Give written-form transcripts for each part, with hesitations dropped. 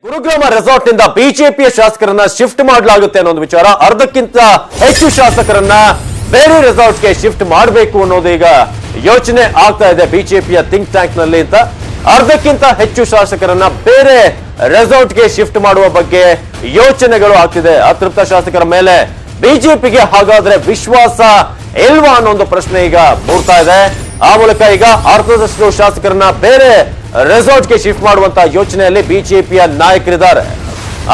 Gurugram resort ನಿಂದ ಬಿಜೆಪಿಯ ಶಾಸಕರನ್ನ ಶಿಫ್ಟ್ ಮಾಡಲಾಗುತ್ತೆ ಅನ್ನೋ ಒಂದು ವಿಚಾರ, ಅರ್ಧಕ್ಕಿಂತ ಹೆಚ್ಚು ಶಾಸಕರನ್ನ ಬೇರೆ ರೆಸಾರ್ಟ್ಗೆ ಶಿಫ್ಟ್ ಮಾಡಬೇಕು ಅನ್ನೋದು ಈಗ ಯೋಚನೆ ಆಗ್ತಾ ಇದೆ ಬಿಜೆಪಿಯ ಥಿಂಕ್ ಟ್ಯಾಂಕ್ ನಲ್ಲಿ ಅಂತ. ಅರ್ಧಕ್ಕಿಂತ ಹೆಚ್ಚು ಶಾಸಕರನ್ನ ಬೇರೆ ರೆಸಾರ್ಟ್ಗೆ ಶಿಫ್ಟ್ ಮಾಡುವ ಬಗ್ಗೆ ಯೋಚನೆಗಳು ಆಗ್ತಿದೆ. ಅತೃಪ್ತ ಶಾಸಕರ ಮೇಲೆ ಬಿಜೆಪಿಗೆ ಹಾಗಾದ್ರೆ ವಿಶ್ವಾಸ ಇಲ್ವಾ ಅನ್ನೋ ಒಂದು ಪ್ರಶ್ನೆ ಈಗ ಮೂಡ್ತಾ ಇದೆ. ಆ ಮೂಲಕ ಈಗ ಅರ್ಧದಷ್ಟು ಶಾಸಕರನ್ನ ಬೇರೆ ರೆಸಾರ್ಟ್ಗೆ ಶಿಫ್ಟ್ ಮಾಡುವಂತ ಯೋಚನೆಯಲ್ಲಿ ಬಿಜೆಪಿಯ ನಾಯಕರಿದ್ದಾರೆ.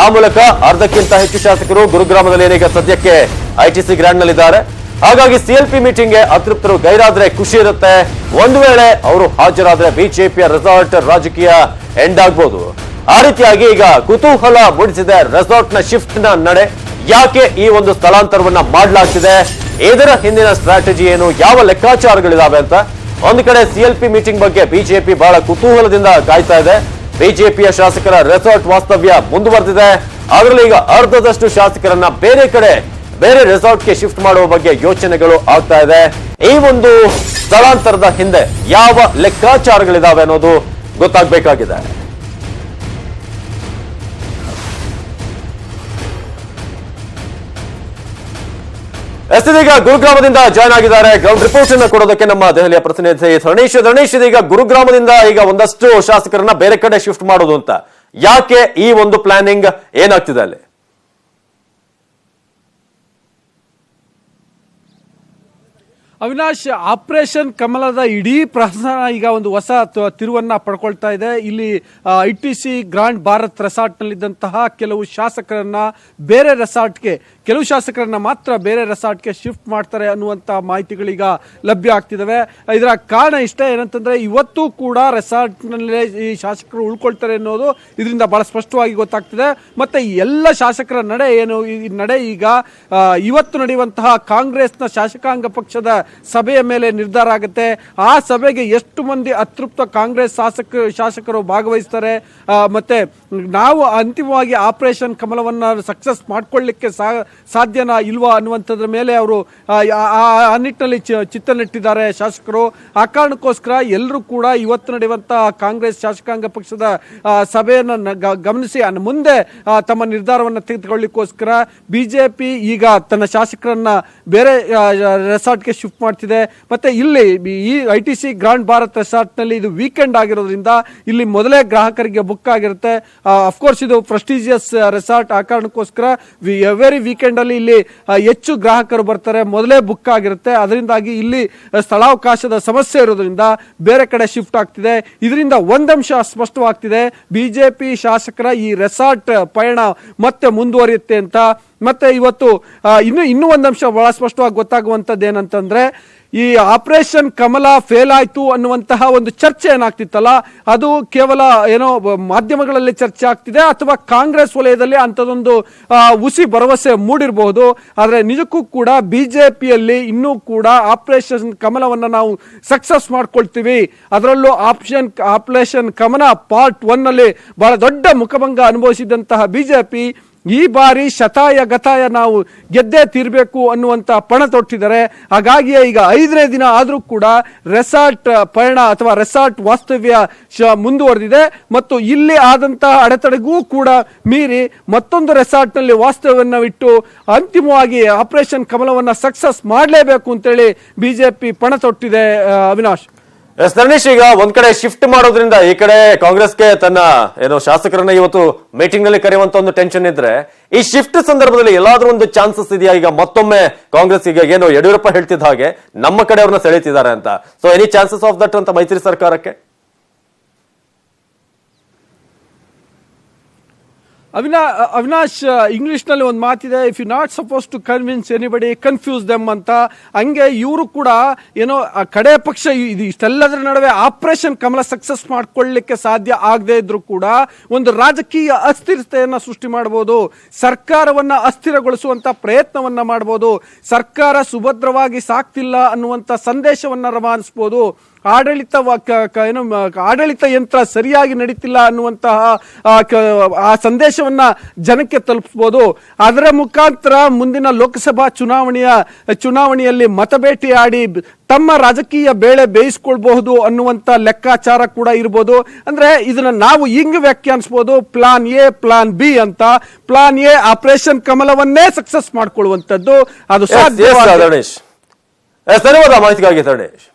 ಆ ಮೂಲಕ ಅರ್ಧಕ್ಕಿಂತ ಹೆಚ್ಚು ಶಾಸಕರು ಗುರುಗ್ರಾಮದಲ್ಲಿ ಏನೀಗ ಸದ್ಯಕ್ಕೆ ಐಟಿಸಿ ಗ್ರ್ಯಾಂಡ್ ನಲ್ಲಿದ್ದಾರೆ. ಹಾಗಾಗಿ ಸಿಎಲ್ಪಿ ಮೀಟಿಂಗ್ಗೆ ಅತೃಪ್ತರು ಗೈರಾದ್ರೆ ಖುಷಿ ಇರುತ್ತೆ. ಒಂದು ವೇಳೆ ಅವರು ಹಾಜರಾದ್ರೆ ಬಿಜೆಪಿಯ ರೆಸಾರ್ಟ್ ರಾಜಕೀಯ ಎಂಡ್ ಆಗ್ಬೋದು. ಆ ರೀತಿಯಾಗಿ ಈಗ ಕುತೂಹಲ ಮೂಡಿಸಿದೆ ರೆಸಾರ್ಟ್ ನ ಶಿಫ್ಟ್ ನ ನಡೆ. ಯಾಕೆ ಈ ಒಂದು ಸ್ಥಳಾಂತರವನ್ನ ಮಾಡಲಾಗ್ತಿದೆ, ಇದರ ಹಿಂದಿನ ಸ್ಟ್ರಾಟಜಿ ಏನು, ಯಾವ ಲೆಕ್ಕಾಚಾರಗಳಿದಾವೆ ಅಂತ ಒಂದು ಕಡೆ ಸಿಎಲ್ಪಿ ಮೀಟಿಂಗ್ ಬಗ್ಗೆ ಬಿಜೆಪಿ ಬಹಳ ಕುತೂಹಲದಿಂದ ಕಾಯ್ತಾ ಇದೆ. ಬಿಜೆಪಿಯ ಶಾಸಕರ ರೆಸಾರ್ಟ್ ವಾಸ್ತವ್ಯ ಮುಂದುವರೆದಿದೆ. ಅದರಲ್ಲಿ ಈಗ ಅರ್ಧದಷ್ಟು ಶಾಸಕರನ್ನ ಬೇರೆ ರೆಸಾರ್ಟ್ಗೆ ಶಿಫ್ಟ್ ಮಾಡುವ ಬಗ್ಗೆ ಯೋಚನೆಗಳು ಆಗ್ತಾ ಇದೆ. ಈ ಒಂದು ಸ್ಥಳಾಂತರದ ಹಿಂದೆ ಯಾವ ಲೆಕ್ಕಾಚಾರಗಳಿದಾವೆ ಅನ್ನೋದು ಗೊತ್ತಾಗಬೇಕಾಗಿದೆ. ಎಸ್ತೀಗ ಗುರುಗ್ರಾಮದಿಂದ ಜಾಯ್ನ್ ಆಗಿದ್ದಾರೆ. ಗ್ರೌಂಡ್ ರಿಪೋರ್ಟ್ ಅನ್ನು ಕೊಡೋದಕ್ಕೆ ನಮ್ಮ ದೆಹಲಿಯ ಪ್ರತಿನಿಧಿ ಧರಣೇಶ್ ಇದೀಗ ಗುರುಗ್ರಾಮದಿಂದ ಈಗ ಒಂದಷ್ಟು ಶಾಸಕರನ್ನ ಬೇರೆ ಕಡೆ ಶಿಫ್ಟ್ ಮಾಡೋದು ಅಂತ ಯಾಕೆ ಈ ಒಂದು ಪ್ಲಾನಿಂಗ್ ಏನಾಗ್ತಿದೆ ಅಲ್ಲಿ? ಅವಿನಾಶ್, ಆಪರೇಷನ್ ಕಮಲದ ಇಡೀ ಪ್ರಹಸನ ಈಗ ಒಂದು ಹೊಸ ತಿರುವನ್ನ ಪಡ್ಕೊಳ್ತಾ ಇದೆ. ಇಲ್ಲಿ ಐಟಿಸಿ ಗ್ರಾಂಡ್ ಭಾರತ್ ರೆಸಾರ್ಟ್ ನಲ್ಲಿದ್ದಂತಹ ಕೆಲವು ಶಾಸಕರನ್ನ ಬೇರೆ ರೆಸಾರ್ಟ್ಗೆ, ಕೆಲವು ಶಾಸಕರನ್ನ ಮಾತ್ರ ಬೇರೆ ರೆಸಾರ್ಟ್ಗೆ ಶಿಫ್ಟ್ ಮಾಡ್ತಾರೆ ಅನ್ನುವಂತ ಮಾಹಿತಿಗಳೀಗ ಲಭ್ಯ ಆಗ್ತಿದಾವೆ. ಇದರ ಕಾರಣ ಇಷ್ಟೇ, ಏನಂತಂದ್ರೆ ಇವತ್ತು ಕೂಡ ರೆಸಾರ್ಟ್ ನಲ್ಲೇ ಈ ಶಾಸಕರು ಉಳ್ಕೊಳ್ತಾರೆ ಅನ್ನೋದು ಇದರಿಂದ ಬಹಳ ಸ್ಪಷ್ಟವಾಗಿ ಗೊತ್ತಾಗ್ತಿದೆ. ಮತ್ತೆ ಎಲ್ಲ ಶಾಸಕರ ನಡೆ ಏನು, ಈ ನಡೆ ಈಗ ಇವತ್ತು ನಡೆಯುವಂತಹ ಕಾಂಗ್ರೆಸ್ನ ಶಾಸಕಾಂಗ ಪಕ್ಷದ ಸಭೆಯ ಮೇಲೆ ನಿರ್ಧಾರ ಆಗುತ್ತೆ. ಆ ಸಭೆಗೆ ಎಷ್ಟು ಮಂದಿ ಅತೃಪ್ತ ಕಾಂಗ್ರೆಸ್ ಶಾಸಕರು ಭಾಗವಹಿಸ್ತಾರೆ, ಮತ್ತೆ ನಾವು ಅಂತಿಮವಾಗಿ ಆಪರೇಷನ್ ಕಮಲವನ್ನ ಸಕ್ಸಸ್ ಮಾಡ್ಕೊಳ್ಳಿಕ್ಕೆ ಸಾಧ್ಯನಾ ಇಲ್ವಾ ಅನ್ನುವಂಥದ್ರ ಮೇಲೆ ಅವರು ಆ ನಿಟ್ಟಿನಲ್ಲಿ ಚಿತ್ತ ನೆಟ್ಟಿದ್ದಾರೆ ಶಾಸಕರು. ಆ ಕಾರಣಕ್ಕೋಸ್ಕರ ಎಲ್ಲರೂ ಕೂಡ ಇವತ್ತು ನಡೆಯುವಂತಹ ಕಾಂಗ್ರೆಸ್ ಶಾಸಕಾಂಗ ಪಕ್ಷದ ಸಭೆಯನ್ನು ಗಮನಿಸಿ ಮುಂದೆ ತಮ್ಮ ನಿರ್ಧಾರವನ್ನು ತೆಗೆದುಕೊಳ್ಳಿಕ್ಕೋಸ್ಕರ ಬಿಜೆಪಿ ಈಗ ತನ್ನ ಶಾಸಕರನ್ನ ಬೇರೆ ರೆಸಾರ್ಟ್ಗೆ ಶಿಫ್ಟ್ ಮಾಡ್ತಿದೆ. ಮತ್ತೆ ಇಲ್ಲಿ ಈ ಐಟಿಸಿ ಗ್ರಾಂಡ್ ಭಾರತ್ ರೆಸಾರ್ಟ್ ನಲ್ಲಿ ಇದು ವೀಕೆಂಡ್ ಆಗಿರೋದ್ರಿಂದ ಇಲ್ಲಿ ಮೊದಲೇ ಗ್ರಾಹಕರಿಗೆ ಬುಕ್ ಆಗಿರುತ್ತೆ. ಅಫ್ಕೋರ್ಸ್ ಇದು ಪ್ರೆಸ್ಟೀಜಿಯಸ್ ರೆಸಾರ್ಟ್, ಆ ಕಾರಣಕ್ಕೋಸ್ಕರ ಎವ್ರಿ ವೀಕೆಂಡ್ ಅಲ್ಲಿ ಇಲ್ಲಿ ಹೆಚ್ಚು ಗ್ರಾಹಕರು ಬರ್ತಾರೆ, ಮೊದಲೇ ಬುಕ್ ಆಗಿರುತ್ತೆ. ಅದರಿಂದಾಗಿ ಇಲ್ಲಿ ಸ್ಥಳಾವಕಾಶದ ಸಮಸ್ಯೆ ಇರೋದ್ರಿಂದ ಬೇರೆ ಕಡೆ ಶಿಫ್ಟ್ ಆಗ್ತಿದೆ. ಇದರಿಂದ ಒಂದಂಶ ಸ್ಪಷ್ಟವಾಗ್ತಿದೆ, ಬಿಜೆಪಿ ಶಾಸಕರ ಈ ರೆಸಾರ್ಟ್ ಪಯಣ ಮತ್ತೆ ಮುಂದುವರಿಯುತ್ತೆ ಅಂತ. ಮತ್ತೆ ಇವತ್ತು ಇನ್ನೂ ಒಂದಂಶ ಬಹಳ ಸ್ಪಷ್ಟವಾಗಿ ಗೊತ್ತಾಗುವಂತದ್ದು ಏನಂತಂದ್ರೆ, ಈ ಆಪರೇಷನ್ ಕಮಲ ಫೇಲ್ ಆಯ್ತು ಅನ್ನುವಂತಹ ಒಂದು ಚರ್ಚೆ ಏನಾಗ್ತಿತ್ತಲ್ಲ, ಅದು ಕೇವಲ ಏನೋ ಮಾಧ್ಯಮಗಳಲ್ಲಿ ಚರ್ಚೆ ಆಗ್ತಿದೆ ಅಥವಾ ಕಾಂಗ್ರೆಸ್ ವಲಯದಲ್ಲಿ ಅಂತದೊಂದು ಹುಸಿ ಭರವಸೆ ಮೂಡಿರಬಹುದು. ಆದ್ರೆ ನಿಜಕ್ಕೂ ಕೂಡ ಬಿಜೆಪಿಯಲ್ಲಿ ಇನ್ನೂ ಕೂಡ ಆಪರೇಷನ್ ಕಮಲವನ್ನ ನಾವು ಸಕ್ಸಸ್ ಮಾಡ್ಕೊಳ್ತೀವಿ, ಅದರಲ್ಲೂ ಆಪರೇಷನ್ ಕಮಲ ಪಾರ್ಟ್ 1 ನಲ್ಲಿ ಬಹಳ ದೊಡ್ಡ ಮುಖಭಂಗ ಅನುಭವಿಸಿದಂತಹ ಬಿಜೆಪಿ ಈ ಬಾರಿ ಶತಾಯ ಗತಾಯ ನಾವು ಗೆದ್ದೇ ತೀರ್ಬೇಕು ಅನ್ನುವಂತ ಪಣ ತೊಟ್ಟಿದ್ದಾರೆ. ಹಾಗಾಗಿಯೇ ಈಗ 5ನೇ ದಿನ ಆದ್ರೂ ಕೂಡ ರೆಸಾರ್ಟ್ ಪಯಣ ಅಥವಾ ರೆಸಾರ್ಟ್ ವಾಸ್ತವ್ಯ ಮುಂದುವರೆದಿದೆ. ಮತ್ತು ಇಲ್ಲಿ ಆದಂತಹ ಅಡೆತಡೆಗೂ ಕೂಡ ಮೀರಿ ಮತ್ತೊಂದು ರೆಸಾರ್ಟ್ ನಲ್ಲಿ ವಾಸ್ತವ್ಯವನ್ನ ಇಟ್ಟು ಅಂತಿಮವಾಗಿ ಆಪರೇಷನ್ ಕಮಲವನ್ನ ಸಕ್ಸಸ್ ಮಾಡಲೇಬೇಕು ಅಂತೇಳಿ ಬಿಜೆಪಿ ಪಣ ತೊಟ್ಟಿದೆ. ಅವಿನಾಶ್, ಧರಣೇಶ್, ಈಗ ಒಂದ್ ಕಡೆ ಶಿಫ್ಟ್ ಮಾಡೋದ್ರಿಂದ ಈ ಕಡೆ ಕಾಂಗ್ರೆಸ್ಗೆ ತನ್ನ ಏನೋ ಶಾಸಕರನ್ನ ಇವತ್ತು ಮೀಟಿಂಗ್ ನಲ್ಲಿ ಕರೆಯುವಂತ ಒಂದು ಟೆನ್ಷನ್ ಇದ್ರೆ, ಈ ಶಿಫ್ಟ್ ಸಂದರ್ಭದಲ್ಲಿ ಎಲ್ಲಾದ್ರೂ ಒಂದು ಚಾನ್ಸಸ್ ಇದೆಯಾ ಈಗ ಮತ್ತೊಮ್ಮೆ ಕಾಂಗ್ರೆಸ್ ಈಗ ಏನೋ ಯಡಿಯೂರಪ್ಪ ಹೇಳ್ತಿದ್ದ ಹಾಗೆ ನಮ್ಮ ಕಡೆ ಅವ್ರನ್ನ ಸೆಳೀತಿದ್ದಾರೆ ಅಂತ? So any chances of that ಅಂತ ಮೈತ್ರಿ ಸರ್ಕಾರಕ್ಕೆ? ಅವಿನಾಶ್, ಇಂಗ್ಲಿಷ್ ನಲ್ಲಿ ಒಂದು ಮಾತಿದೆ, if you not suppose to convince anybody confuse them ಅಂತ. ಹಂಗೆ ಇವರು ಕೂಡ ಏನೋ ಕಡೆ ಪಕ್ಷ ಇಷ್ಟೆಲ್ಲದರ ನಡುವೆ ಆಪರೇಷನ್ ಕಮಲ ಸಕ್ಸಸ್ ಮಾಡ್ಕೊಳ್ಳಿಕ್ಕೆ ಸಾಧ್ಯ ಆಗದೆ ಇದ್ರು ಕೂಡ ಒಂದು ರಾಜಕೀಯ ಅಸ್ಥಿರತೆಯನ್ನ ಸೃಷ್ಟಿ ಮಾಡಬಹುದು, ಸರ್ಕಾರವನ್ನ ಅಸ್ಥಿರಗೊಳಿಸುವಂತ ಪ್ರಯತ್ನವನ್ನ ಮಾಡಬಹುದು, ಸರ್ಕಾರ ಸುಭದ್ರವಾಗಿ ಸಾಕ್ತಿಲ್ಲ ಅನ್ನುವಂತ ಸಂದೇಶವನ್ನ ರವಾನಿಸಬಹುದು. ಆಡಳಿತ ಯಂತ್ರ ಸರಿಯಾಗಿ ನಡೀತಿಲ್ಲ ಅನ್ನುವಂತಹ ಆ ಸಂದೇಶವನ್ನ ಜನಕ್ಕೆ ತಲುಪಿಸಬಹುದು. ಅದರ ಮುಖಾಂತರ ಮುಂದಿನ ಲೋಕಸಭಾ ಚುನಾವಣೆಯಲ್ಲಿ ಮತಬೇಟಿ ಆಡಿ ತಮ್ಮ ರಾಜಕೀಯ ಬೇಳೆ ಬೇಯಿಸ್ಕೊಳ್ಬಹುದು ಅನ್ನುವಂತ ಲೆಕ್ಕಾಚಾರ ಕೂಡ ಇರಬಹುದು. ಅಂದ್ರೆ ಇದನ್ನ ನಾವು ಹಿಂಗ್ ವ್ಯಾಖ್ಯಾನಿಸಬಹುದು, ಪ್ಲಾನ್ ಎ ಪ್ಲಾನ್ ಬಿ ಅಂತ. ಪ್ಲಾನ್ ಎ ಆಪರೇಷನ್ ಕಮಲವನ್ನೇ ಸಕ್ಸಸ್ ಮಾಡ್ಕೊಳ್ಳುವಂತದ್ದು ಅದು ಸಾಧ್ಯ. ಧನ್ಯವಾದ ಮಾಹಿತಿಗಾಗಿ ಧರಣೇಶ್.